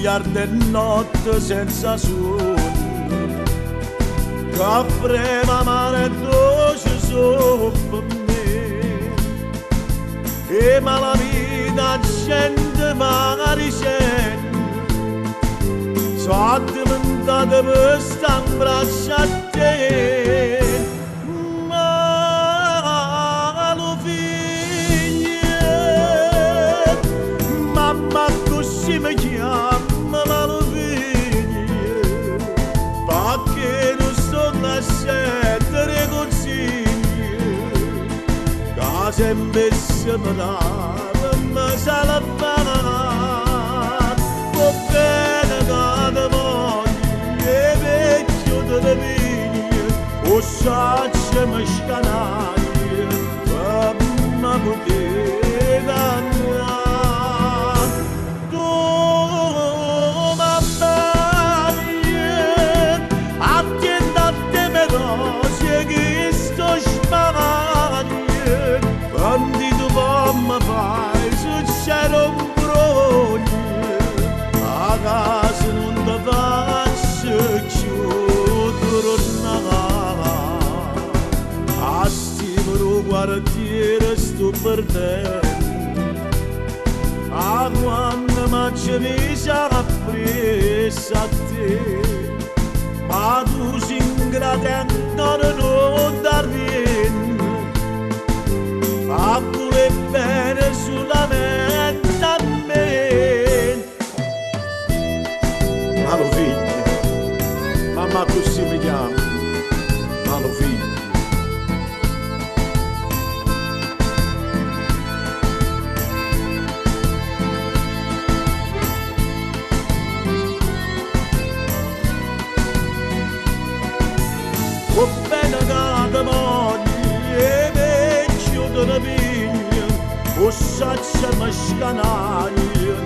bugiardo notte senza sonno, che mare dolce sopra me, e ma la vita gente magari scende, so diventata per sta in braccio a te. Ma lo figlio, mamma così mi chiama, ma lo figlio, perché non sto nascendo consigli, che sempre se mi dava, ma se la fa, va bene che voglio, e vecchio delle viglie, o sacce mi scanaglia, ma poteva andare. Tu, mamma mia, attenta a te me rose che sto sparaglia, quando tu mi fai succede un brogno, a casa non ti faccio più tornare, a stimolo quartiere sto perdendo, a quando mi ci ha preso a te, ma tu sei ingrata e ancora non t'arriendo, a pure bene solamente a me. Malo figlio, mamma così mi chiama, malo figlio. Va bene che ti voglio, e vecchio della viglia, o saccia mi scanaglia,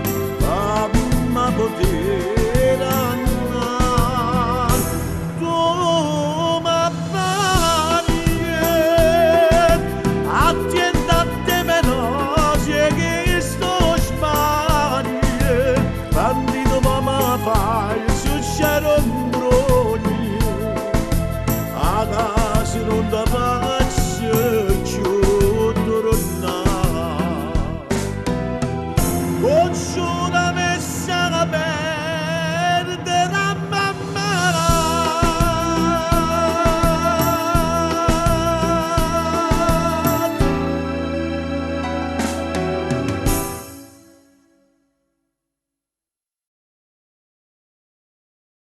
ma poteva andare. Tu mamma mia, attenta a te me rose che sto sbaglia, quando tu mi fai succede un brogno, a casa non ti faccio più tornare.